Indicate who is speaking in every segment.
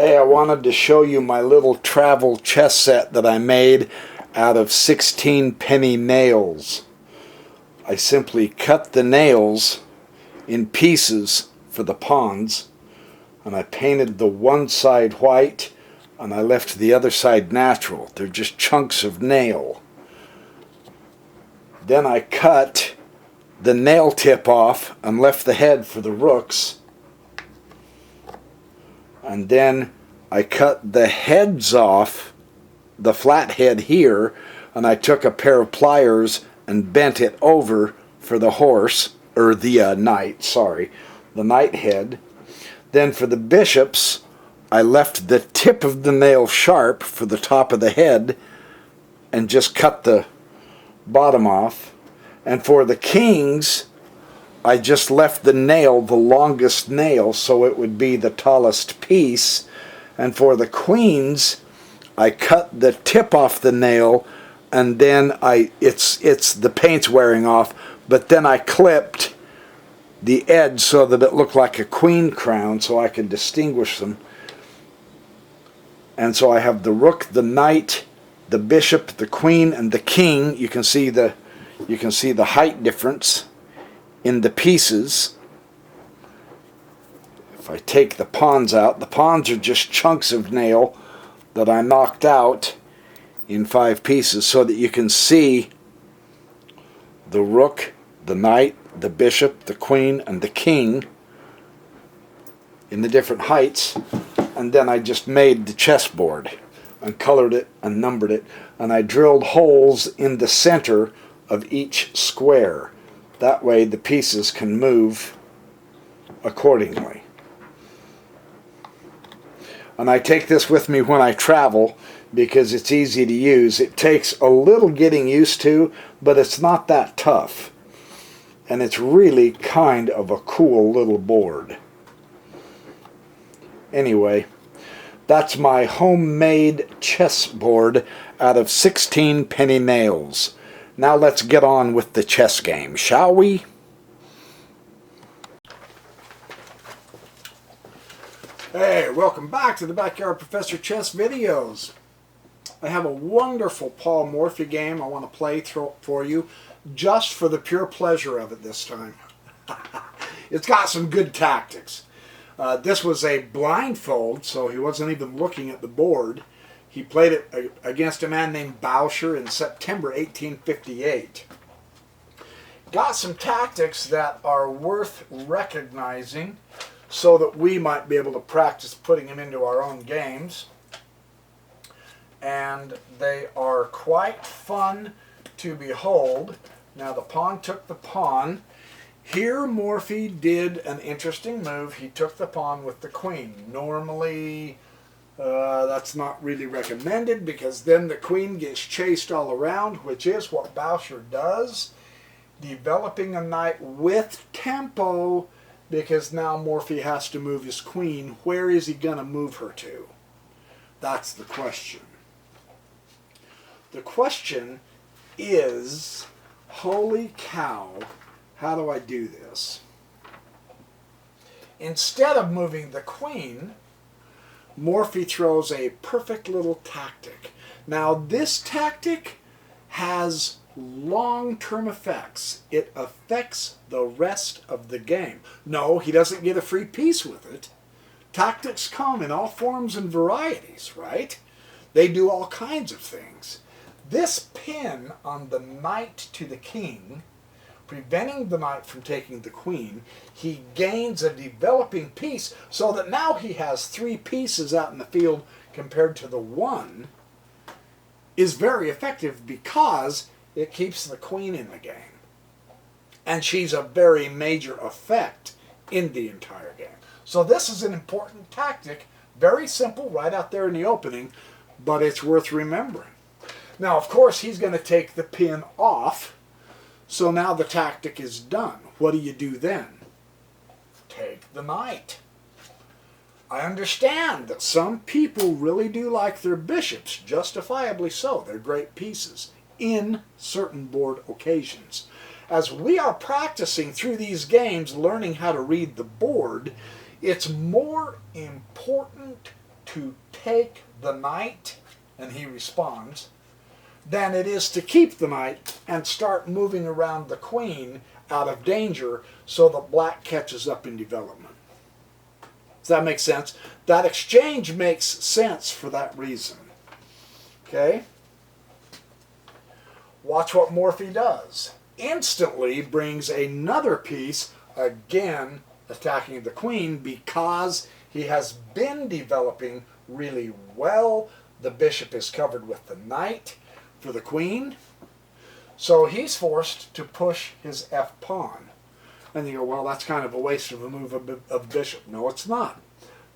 Speaker 1: Hey, I wanted to show you my little travel chess set that I made out of 16 penny nails. I simply cut the nails in pieces for the pawns, and I painted the one side white and I left the other side natural. They're just chunks of nail. Then I cut the nail tip off and left the head for the rooks. And then I cut the heads off, the flat head here, and I took a pair of pliers and bent it over for the horse, or the knight, sorry, the knight head. Then for the bishops, I left the tip of the nail sharp for the top of the head and just cut the bottom off. And for the kings, I just left the nail, the longest nail, so it would be the tallest piece. And for the queens, I cut the tip off the nail, and then it's the paint's wearing off, but then I clipped the edge so that it looked like a queen crown so I could distinguish them. And so I have the rook, the knight, the bishop, the queen, and the king. You can see the height difference in the pieces. If I take the pawns out, the pawns are just chunks of nail that I knocked out in 5 pieces so that you can see the rook, the knight, the bishop, the queen, and the king in the different heights. And then I just made the chessboard and colored it and numbered it, and I drilled holes in the center of each square. That way the pieces can move accordingly. And I take this with me when I travel because it's easy to use. It takes a little getting used to, but it's not that tough. And it's really kind of a cool little board. Anyway, that's my homemade chessboard out of 16 penny nails. Now let's get on with the chess game, shall we? Hey, welcome back to the Backyard Professor Chess videos. I have a wonderful Paul Morphy game I want to play for you, just for the pure pleasure of it this time. It's got some good tactics. This was a blindfold, so he wasn't even looking at the board. He played it against a man named Bauscher in September 1858. Got some tactics that are worth recognizing so that we might be able to practice putting them into our own games. And they are quite fun to behold. Now the pawn took the pawn. Here Morphy did an interesting move. He took the pawn with the queen. Normally that's not really recommended because then the queen gets chased all around, which is what Bauscher does, developing a knight with tempo, because now Morphy has to move his queen. Where is he going to move her to? That's the question. The question is, holy cow, how do I do this? Instead of moving the queen, Morphy throws a perfect little tactic. Now this tactic has long-term effects. It affects the rest of the game. No, he doesn't get a free piece with it. Tactics come in all forms and varieties, right? They do all kinds of things. This pin on the knight to the king, preventing the knight from taking the queen, he gains a developing piece so that now he has 3 pieces out in the field compared to the 1, is very effective because it keeps the queen in the game. And she's a very major effect in the entire game. So this is an important tactic, very simple right out there in the opening, but it's worth remembering. Now of course he's going to take the pin off. So now the tactic is done. What do you do then? Take the knight. I understand that some people really do like their bishops, justifiably so. They're great pieces in certain board occasions. As we are practicing through these games, learning how to read the board, it's more important to take the knight, and he responds, than it is to keep the knight and start moving around the queen out of danger so that black catches up in development. Does that make sense? That exchange makes sense for that reason. Okay? Watch what Morphy does. Instantly brings another piece, again attacking the queen, because he has been developing really well. The bishop is covered with the knight for the queen. So he's forced to push his f-pawn. And you go, well, that's kind of a waste of a move of bishop. No, it's not.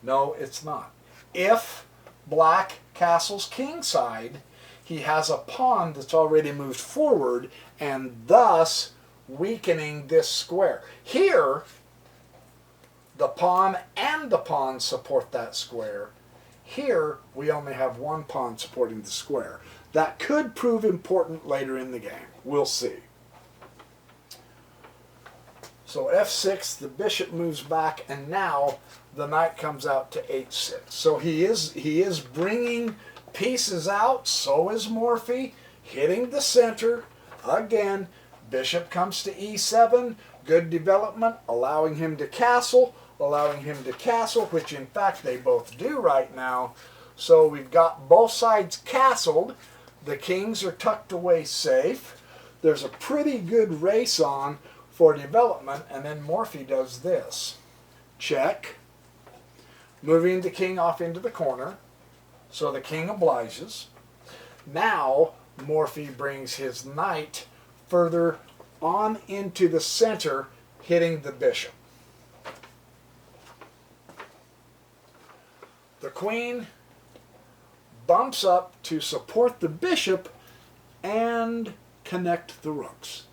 Speaker 1: No, it's not. If black castles kingside, he has a pawn that's already moved forward and thus weakening this square. Here, the pawn and the pawn support that square. Here, we only have one pawn supporting the square. That could prove important later in the game. We'll see. So f6, the bishop moves back, and now the knight comes out to h6. So he is bringing pieces out. So is Morphy, hitting the center. Again, bishop comes to e7. Good development, allowing him to castle, which in fact they both do right now. So we've got both sides castled. The kings are tucked away safe. There's a pretty good race on for development, and then Morphy does this. Check. Moving the king off into the corner, so the king obliges. Now Morphy brings his knight further on into the center, hitting the bishop. The queen bumps up to support the bishop and connect the rooks.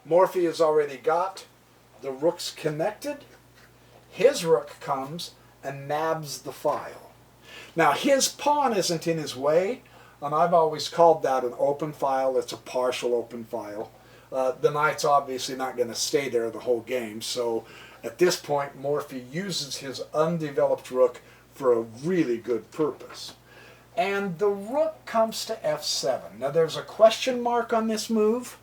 Speaker 1: Morphy has already got the rooks connected. His rook comes and nabs the file. Now his pawn isn't in his way, and I've always called that an open file. It's a partial open file. The knight's obviously not going to stay there the whole game, so at this point Morphy uses his undeveloped rook for a really good purpose. And the rook comes to f7. Now there's a question mark on this move.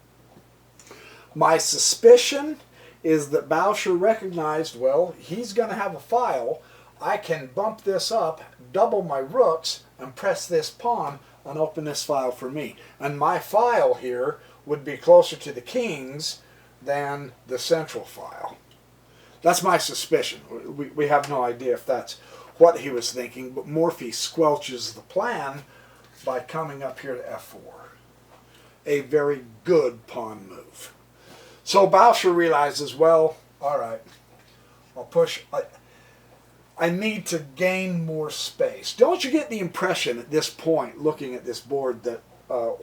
Speaker 1: My suspicion is that Boucher recognized, well, he's going to have a file. I can bump this up, double my rooks, and press this pawn and open this file for me. And my file here would be closer to the king's than the central file. That's my suspicion. We have no idea if that's what he was thinking, but Morphy squelches the plan by coming up here to f4. A very good pawn move. So Boucher realizes, well, all right, I'll push. I need to gain more space. Don't you get the impression at this point, looking at this board, that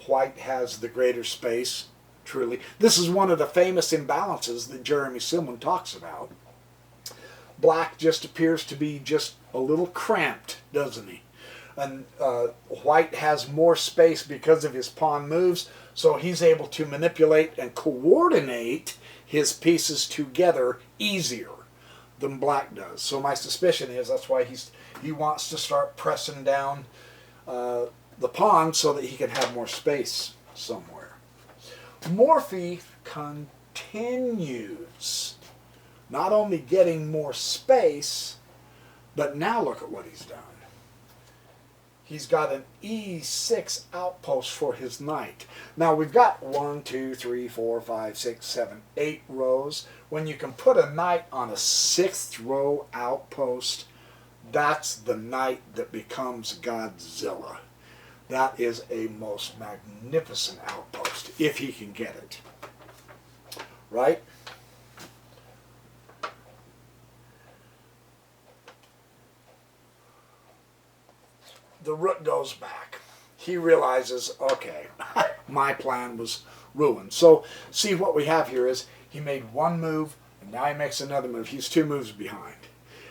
Speaker 1: white has the greater space, truly? This is one of the famous imbalances that Jeremy Simon talks about. Black just appears to be just a little cramped, doesn't he? And white has more space because of his pawn moves, so he's able to manipulate and coordinate his pieces together easier than black does. So my suspicion is that's why he wants to start pressing down the pawn so that he can have more space somewhere. Morphy continues, not only getting more space, but now look at what he's done. He's got an e6 outpost for his knight. Now we've got 1, 2, 3, 4, 5, 6, 7, 8 rows. When you can put a knight on a 6th row outpost, that's the knight that becomes Godzilla. That is a most magnificent outpost, if he can get it. Right? The rook goes back. He realizes, okay, my plan was ruined. So see, what we have here is he made one move, and now he makes another move. He's 2 moves behind.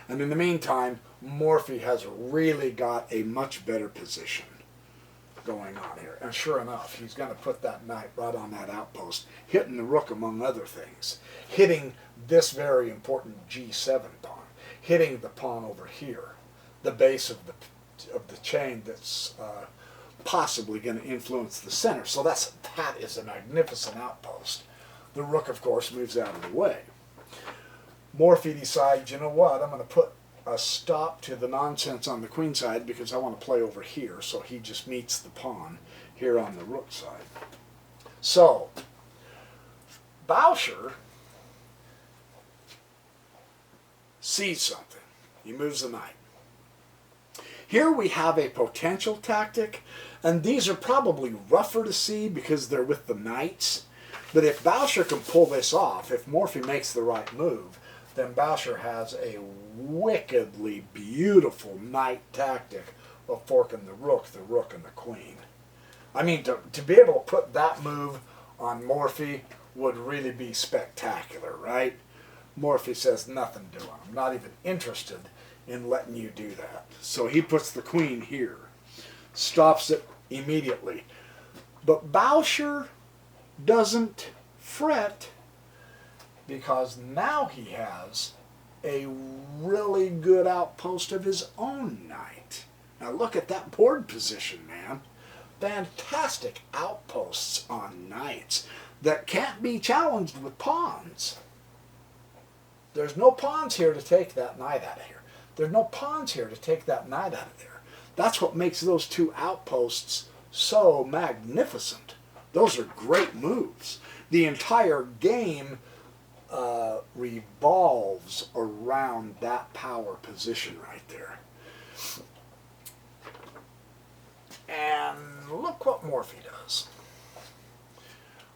Speaker 1: And in the meantime, Morphy has really got a much better position going on here. And sure enough, he's going to put that knight right on that outpost, hitting the rook among other things, hitting this very important g7 pawn. hitting the pawn over here, the base of the chain that's possibly going to influence the center. So that is a magnificent outpost. The rook, of course, moves out of the way. Morphy decides, you know what, I'm going to put a stop to the nonsense on the queen side because I want to play over here. So he just meets the pawn here on the rook side. So Bowsher sees something. He moves the knight. Here we have a potential tactic, and these are probably rougher to see because they're with the knights. But if Bowsher can pull this off, if Morphy makes the right move, then Bowsher has a wickedly beautiful knight tactic of forking the rook, and the queen. I mean, to be able to put that move on Morphy would really be spectacular, right? Morphy says nothing to him. I'm not even interested in letting you do that. So he puts the queen here, stops it immediately. But Bowsher doesn't fret because now he has a really good outpost of his own knight. Now look at that board position, man. Fantastic outposts on knights that can't be challenged with pawns. There's no pawns here to take that knight out of here. There's no pawns here to take that knight out of there. That's what makes those two outposts so magnificent. Those are great moves. The entire game revolves around that power position right there. And look what Morphy does.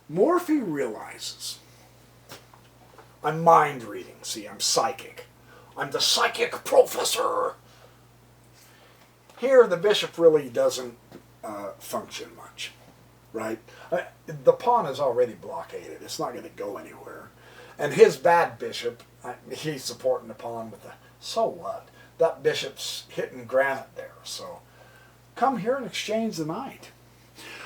Speaker 1: Morphy realizes, I'm mind reading, see, I'm psychic. I'm the psychic professor. Here the bishop really doesn't function much, right? The pawn is already blockaded. It's not going to go anywhere. And his bad bishop, he's supporting the pawn with the, so what? That bishop's hitting granite there, so come here and exchange the knight.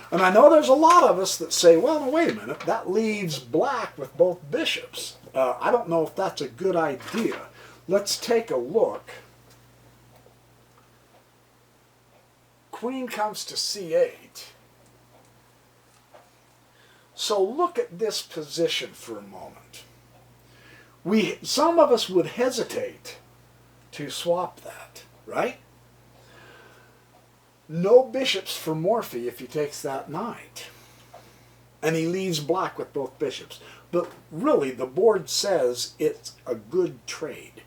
Speaker 1: And I know there's a lot of us that say, well, no, wait a minute, that leaves black with both bishops. I don't know if that's a good idea. Let's take a look. Queen comes to c8. So look at this position for a moment. Some of us would hesitate to swap that, right? No bishops for Morphy if he takes that knight. And he leaves black with both bishops. But really, the board says it's a good trade.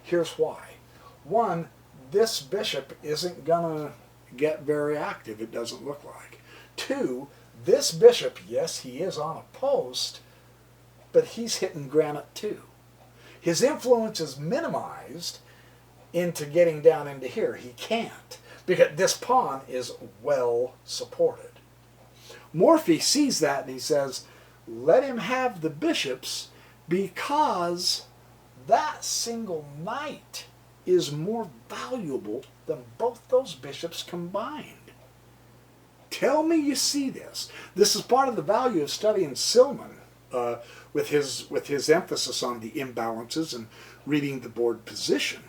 Speaker 1: Here's why. One, this bishop isn't going to get very active, it doesn't look like. Two, this bishop, yes, he is on a post, but he's hitting granite too. His influence is minimized into getting down into here. He can't, because this pawn is well supported. Morphy sees that and he says, let him have the bishops because that single knight is more valuable than both those bishops combined. Tell me you see this. This is part of the value of studying Silman with his emphasis on the imbalances and reading the board position.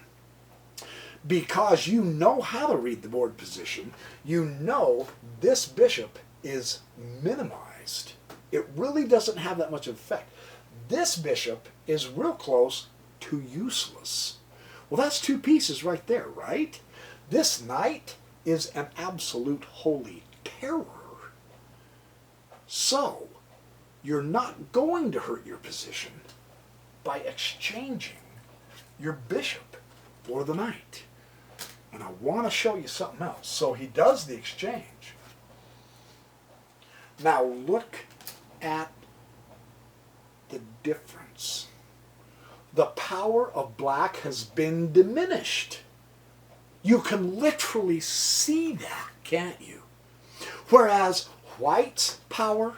Speaker 1: Because you know how to read the board position, you know this bishop is minimized. It really doesn't have that much effect. This bishop is real close to useless. Well, that's two pieces right there, right? This knight is an absolute holy terror. So, you're not going to hurt your position by exchanging your bishop for the knight. And I want to show you something else. So he does the exchange. Now look at the difference. The power of black has been diminished. You can literally see that, can't you? Whereas white's power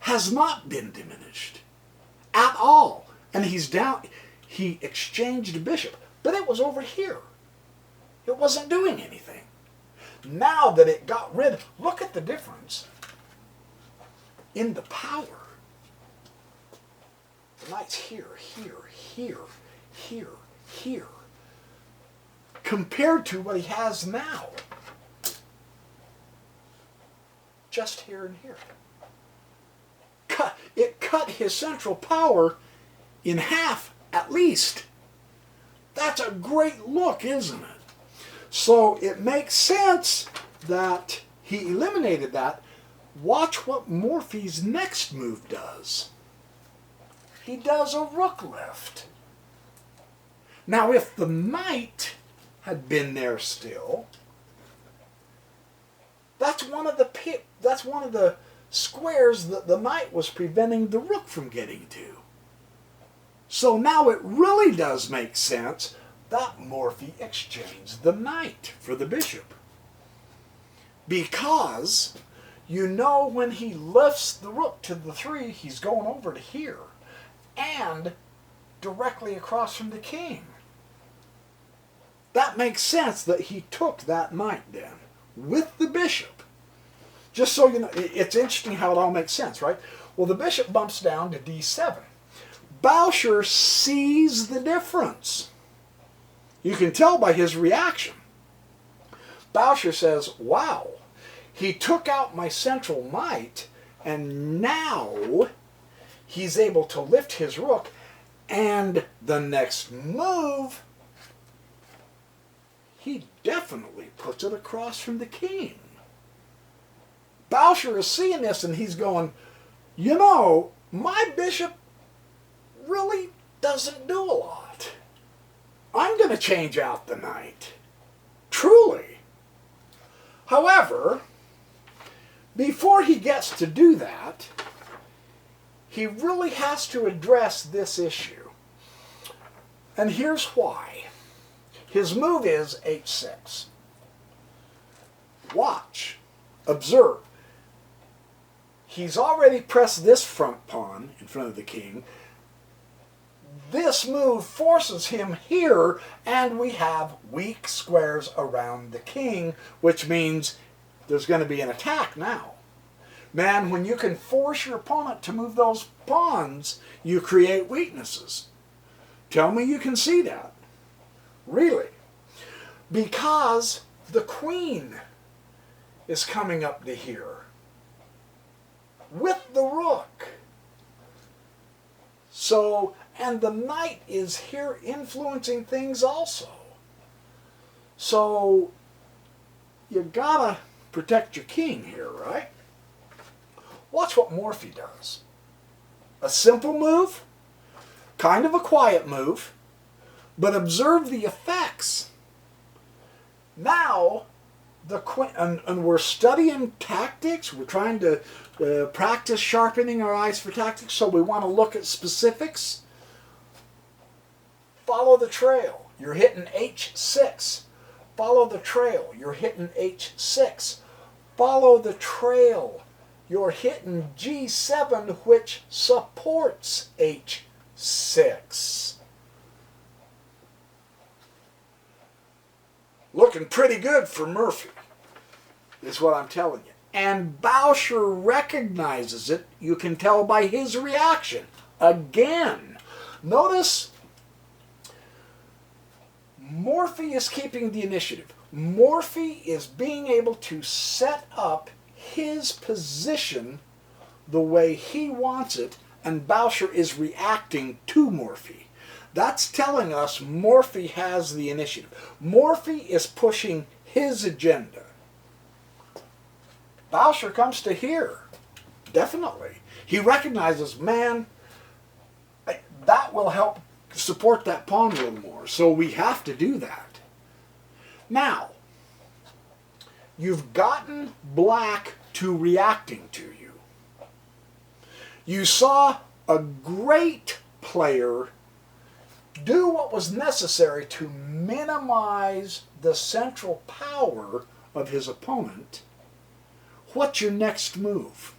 Speaker 1: has not been diminished at all. And he's down. He exchanged a bishop, but it was over here. It wasn't doing anything. Now that it got rid, look at the difference in the power. The knight's here, here, here, here, here. compared to what he has now. Just here and here. It cut his central power in half at least. That's a great look, isn't it? So it makes sense that he eliminated that. Watch what Morphy's next move does. He does a rook lift. Now if the knight had been there still, that's one of the squares that the knight was preventing the rook from getting to. So now it really does make sense that Morphy exchanged the knight for the bishop. Because you know when he lifts the rook to the 3, he's going over to here and directly across from the king. That makes sense that he took that knight then with the bishop. Just so you know, it's interesting how it all makes sense, right? Well, the bishop bumps down to d7. Bowsher sees the difference. You can tell by his reaction. Bowsher says, wow, he took out my central knight, and now he's able to lift his rook, and the next move, he definitely puts it across from the king. Bowsher is seeing this, and he's going, you know, my bishop really doesn't do a lot. I'm going to change out the knight. Truly. However, before he gets to do that, he really has to address this issue. And here's why. His move is h6. Watch. Observe. He's already pressed this front pawn in front of the king. This move forces him here, and we have weak squares around the king, which means there's going to be an attack now. Man, when you can force your opponent to move those pawns, you create weaknesses. Tell me you can see that. Really. Because the queen is coming up to here with the rook. So, and the knight is here influencing things also. So, you gotta protect your king here, right? Watch what Morphy does. A simple move, kind of a quiet move, but observe the effects. Now, the queen, and we're studying tactics. We're trying to practice sharpening our eyes for tactics, so we want to look at specifics. Follow the trail. You're hitting h6. Follow the trail. You're hitting h6. Follow the trail. You're hitting g7, which supports h6. Looking pretty good for Morphy, is what I'm telling you. And Bowsher recognizes it. You can tell by his reaction. Again, notice Morphy is keeping the initiative. Morphy is being able to set up his position the way he wants it, and Bowsher is reacting to Morphy. That's telling us Morphy has the initiative. Morphy is pushing his agenda. Bowsher comes to here. Definitely. He recognizes, man, that will help support that pawn a little more. So we have to do that. Now, you've gotten black to reacting to you. You saw a great player do what was necessary to minimize the central power of his opponent. What's your next move?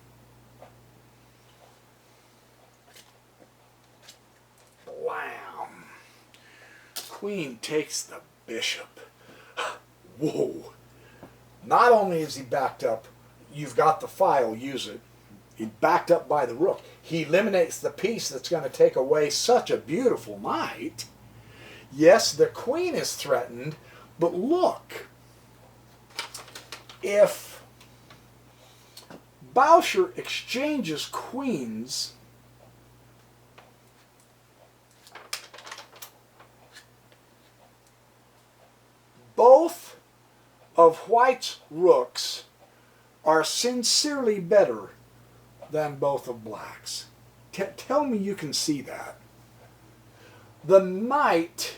Speaker 1: Blam. Queen takes the bishop. Whoa. Not only is he backed up, you've got the file, use it. He's backed up by the rook. He eliminates the piece that's going to take away such a beautiful knight. Yes, the queen is threatened, But look, if Bowsher exchanges queens, both of White's rooks are sincerely better than both of Black's. Tell me you can see that. The knight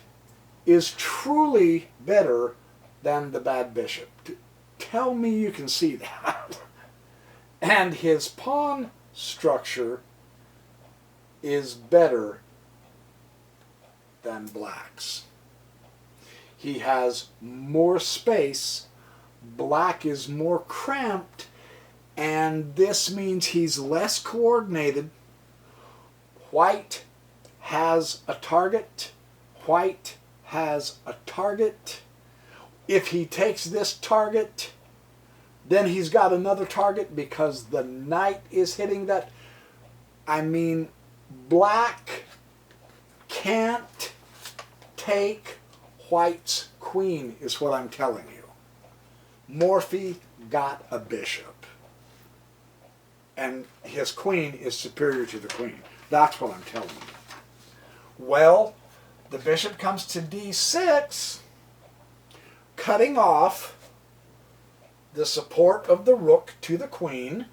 Speaker 1: is truly better than the bad bishop. Tell me you can see that. And his pawn structure is better than Black's. He has more space. Black is more cramped, and this means he's less coordinated. White has a target. White has a target. If he takes this target, then he's got another target because the knight is hitting that. I mean, Black can't take White's queen, is what I'm telling you. Morphy got a bishop, and his queen is superior to the queen. That's what I'm telling you. Well, the bishop comes to d6, cutting off the support of the rook to the queen.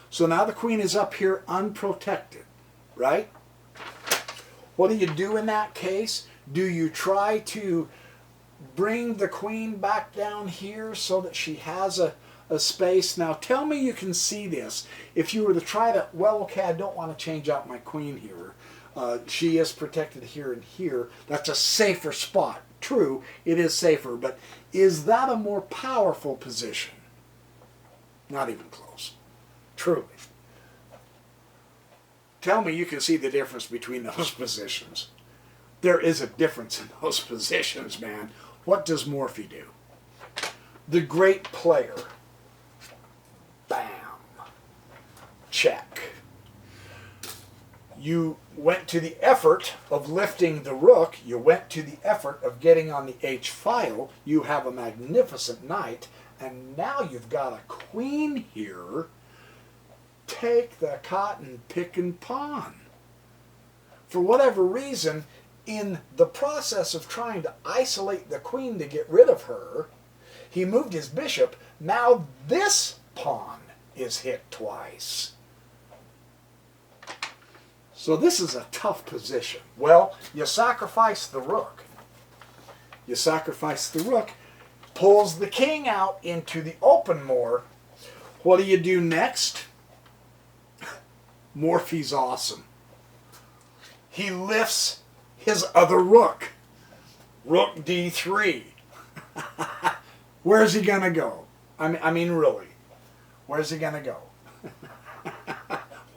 Speaker 1: So now the queen is up here unprotected, right? What do you do in that case? Do you try to bring the queen back down here so that she has a space? Now tell me you can see this. If you were to try to, well, okay, I don't want to change out my queen here. She is protected here and here. That's a safer spot. True, it is safer, but is that a more powerful position? Not even close. Truly. Tell me you can see the difference between those positions. There is a difference in those positions, man. What does Morphy do? The great player. Bam. Check. You went to the effort of lifting the rook. You went to the effort of getting on the H file. You have a magnificent knight. And now you've got a queen here. Take the cotton picking pawn. For whatever reason, in the process of trying to isolate the queen to get rid of her, he moved his bishop. Now this pawn is hit twice. So this is a tough position. Well, you sacrifice the rook. You sacrifice the rook, pulls the king out into the open more. What do you do next? Morphy's awesome. He lifts his other rook. Rook d3. Where's he going to go? I mean, really. Where's he going to go?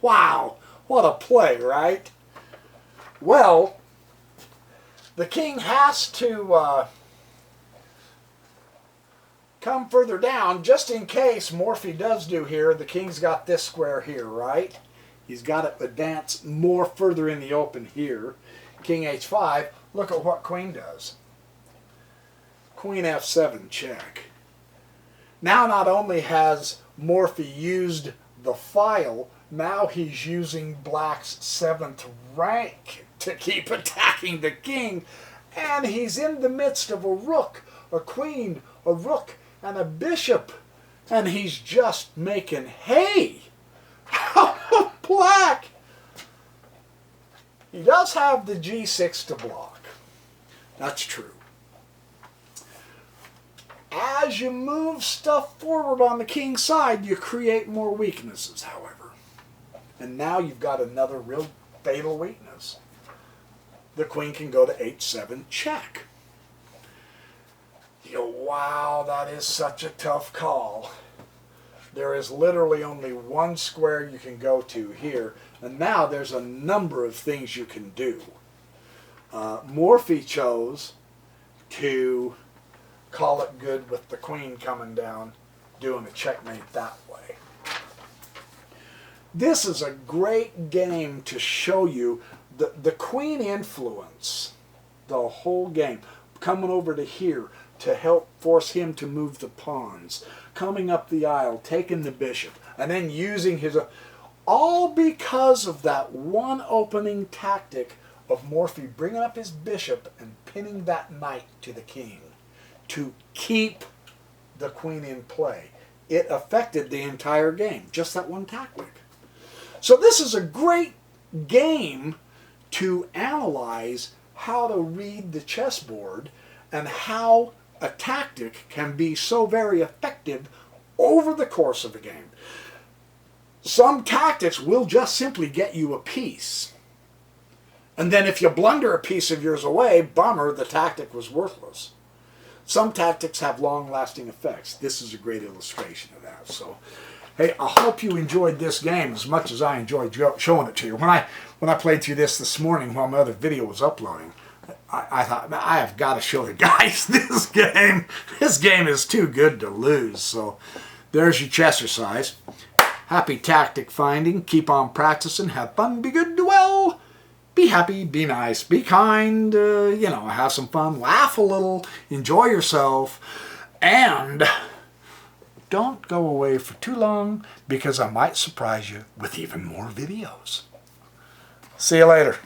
Speaker 1: Wow. What a play, right? Well, the king has to come further down just in case Morphy does do here. The king's got this square here, right? He's got to advance more further in the open here. King h5. Look at what queen does. Queen f7, check. Now not only has Morphy used the file, now he's using Black's 7th rank to keep attacking the king. And he's in the midst of a rook, a queen, a rook, and a bishop. And he's just making hay. Black! He does have the g6 to block. That's true. As you move stuff forward on the king's side, you create more weaknesses, however. And now you've got another real fatal weakness. The queen can go to h7 check. You go, wow, that is such a tough call. There is literally only one square you can go to here. And now there's a number of things you can do. Morphy chose to call it good with the queen coming down, doing a checkmate that way. This is a great game to show you the queen influence the whole game. coming over to here to help force him to move the pawns, coming up the aisle, taking the bishop, and then using his... all because of that one opening tactic of Morphy bringing up his bishop and pinning that knight to the king to keep the queen in play. It affected the entire game, just that one tactic. So this is a great game to analyze how to read the chessboard and how a tactic can be so very effective over the course of a game. Some tactics will just simply get you a piece. And then if you blunder a piece of yours away, bummer, the tactic was worthless. Some tactics have long-lasting effects. This is a great illustration of that. So, hey, I hope you enjoyed this game as much as I enjoyed showing it to you. When I played through this morning while my other video was uploading, I thought, I have got to show the guys this game. This game is too good to lose. So, there's your chessercise. Happy tactic finding. Keep on practicing. Have fun. Be good. Do well. Be happy, be nice, be kind, have some fun, laugh a little, enjoy yourself, and don't go away for too long because I might surprise you with even more videos. See you later.